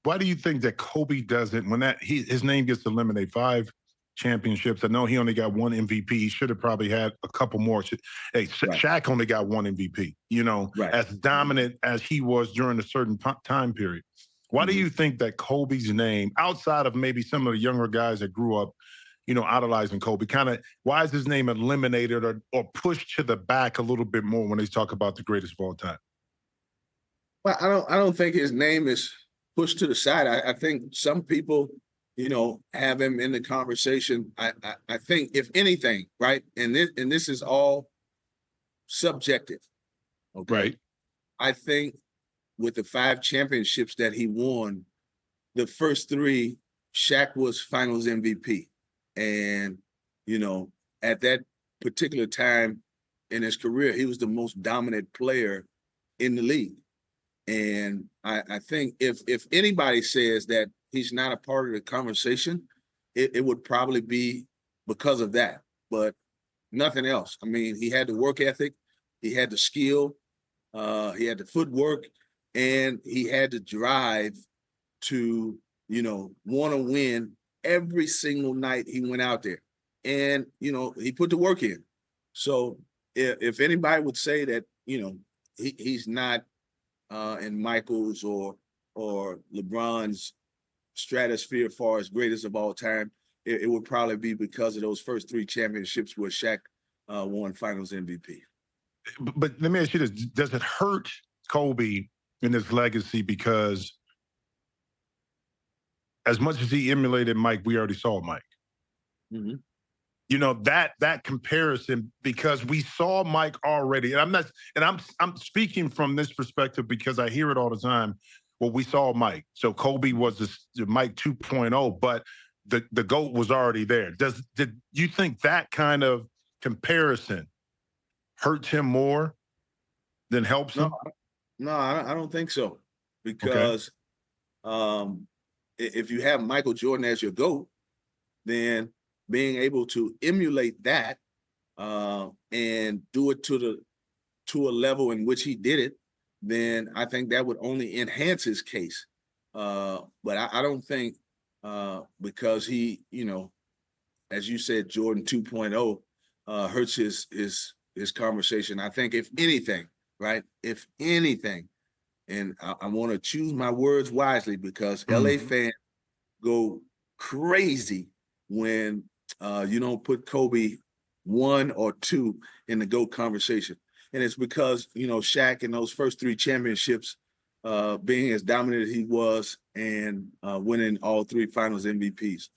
why do you think that Kobe doesn't, when his name gets eliminated, 5 championships? I know he only got 1 MVP. He should have probably had a couple more. Hey, Right. Shaq only got 1 MVP, Right. as dominant as he was during a certain time period. Why do you think that Kobe's name, outside of maybe some of the younger guys that grew up, idolizing Kobe, why is his name eliminated or pushed to the back a little bit more when they talk about the greatest of all time? Well, I don't think his name is pushed to the side. I think some people, have him in the conversation. I think if anything, right, and this is all subjective. Okay. Right. I think with the 5 championships that he won, the first 3, Shaq was finals MVP. And, at that particular time in his career, he was the most dominant player in the league. And I think if anybody says that he's not a part of the conversation, it would probably be because of that, but nothing else. I mean, he had the work ethic, he had the skill, he had the footwork, and he had the drive to, want to win every single night he went out there. And, he put the work in. So if anybody would say that, he's not in Michael's or LeBron's stratosphere as far as greatest of all time, it would probably be because of those first 3 championships where Shaq won finals MVP. But let me ask you this. Does it hurt Kobe in his legacy? Because as much as he emulated Mike, we already saw Mike. Mm-hmm. That comparison, because we saw Mike already, and I'm speaking from this perspective because I hear it all the time. Well, we saw Mike. So Kobe was the Mike 2.0, but the GOAT was already there. Did you think that kind of comparison hurts him more than helps him? No, I don't think so. Because if you have Michael Jordan as your GOAT, then being able to emulate that and do it to a level in which he did it, then I think that would only enhance his case. But I don't think because he, as you said, Jordan 2.0 hurts his conversation. I think if anything, right? If anything, and I want to choose my words wisely because LA fans go crazy when you don't put Kobe 1 or 2 in the GOAT conversation. And it's because, Shaq in those first 3 championships, being as dominant as he was and winning all 3 finals MVPs.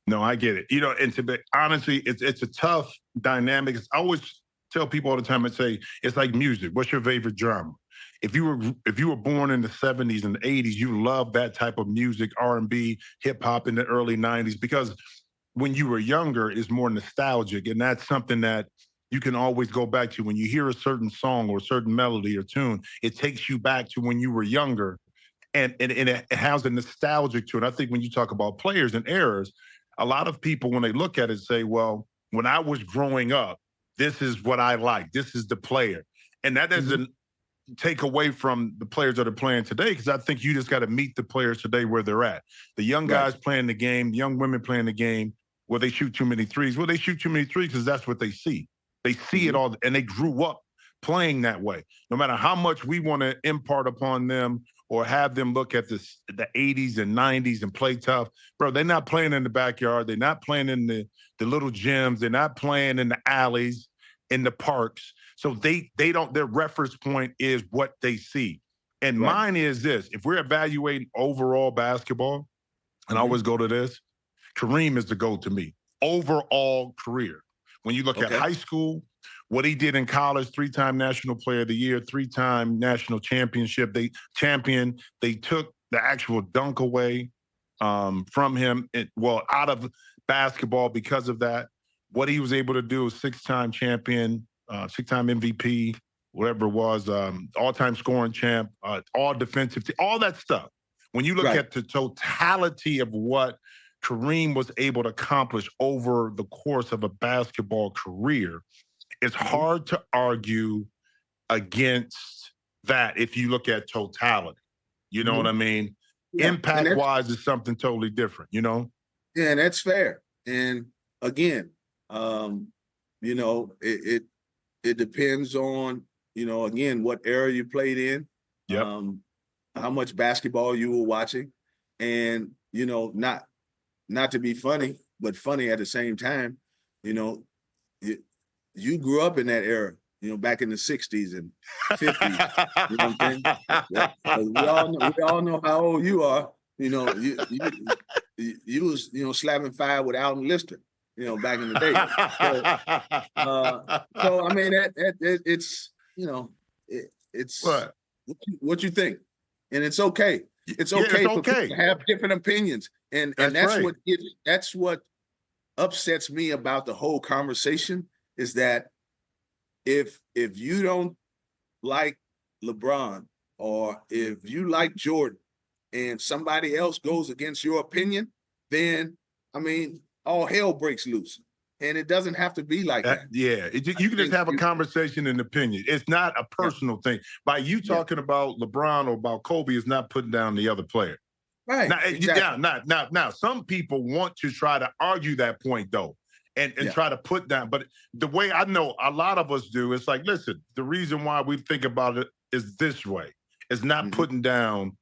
No, I get it. And to be honestly, it's a tough dynamic. I always tell people all the time, I say, it's like music. What's your favorite genre? If you were born in the 70s and the 80s, you love that type of music, R&B, hip hop in the early 90s, because when you were younger, it's more nostalgic. And that's something that you can always go back to. When you hear a certain song or a certain melody or tune, it takes you back to when you were younger. And it has a nostalgic to it. I think when you talk about players and eras, a lot of people, when they look at it, say, well, when I was growing up, this is what I like. This is the player. And that doesn't take away from the players that are playing today, because I think you just got to meet the players today where they're at. The young guys playing the game, the young women playing the game, where they shoot too many threes. Well, they shoot too many threes because that's what they see. They see it all, and they grew up playing that way. No matter how much we want to impart upon them or have them look at the 80s and 90s and play tough, bro, they're not playing in the backyard. They're not playing in the little gyms. They're not playing in the alleys, in the parks. So they don't, their reference point is what they see. And mine is this: if we're evaluating overall basketball, and I always go to this, Kareem is the GOAT to me. Overall career. When you look at high school, what he did in college, 3-time National Player of the Year, 3-time national championship. They took the actual dunk away from him, out of basketball because of that. What he was able to do is 6-time champion, 6-time MVP, whatever it was, all-time scoring champ, all defensive, all that stuff. When you look at the totality of what Kareem was able to accomplish over the course of a basketball career, it's hard to argue against that if you look at totality. You know what I mean? Yeah. Impact-wise is something totally different, you know? Yeah, and that's fair. And again, you know, it depends on, you know, again, what era you played in, Yep. how much basketball you were watching, and you know, not to be funny, but funny at the same time. You know, you grew up in that era, you know, back in the 60s and 50s. You know what I'm saying? Yeah. We all know how old you are. You know, you was, you know, slapping fire with Alton Lister, you know, back in the day. So I mean, it's, you know, it's What? what you think, and it's okay. It's Yeah, okay it's for people okay. to have different opinions, and That's right. that's what upsets me about the whole conversation is that if you don't like LeBron or if you like Jordan and somebody else goes against your opinion, then I mean, all hell breaks loose. And it doesn't have to be like that. Yeah, you can just have a conversation and opinion. It's not a personal thing. By you talking about LeBron or about Kobe is not putting down the other player. Right. Now, Exactly. now, some people want to try to argue that point though, and try to put down. But the way I know a lot of us do, it's like, listen, the reason why we think about it is this way. It's not putting down,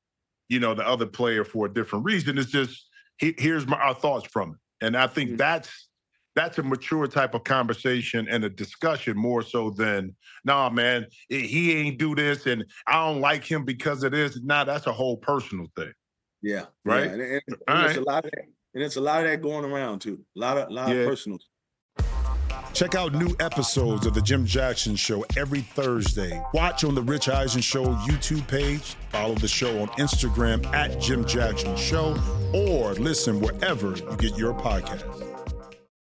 you know, the other player for a different reason. It's just here's our thoughts from it, and I think that's a mature type of conversation and a discussion more so than, nah, man, he ain't do this and I don't like him because of this. Nah, that's a whole personal thing. Yeah. Right. Yeah. And it's a lot of that. And it's a lot of that going around too. A lot of personal. Check out new episodes of The Jim Jackson Show every Thursday. Watch on the Rich Eisen Show YouTube page. Follow the show on Instagram @Jim Jackson Show, or listen wherever you get your podcasts.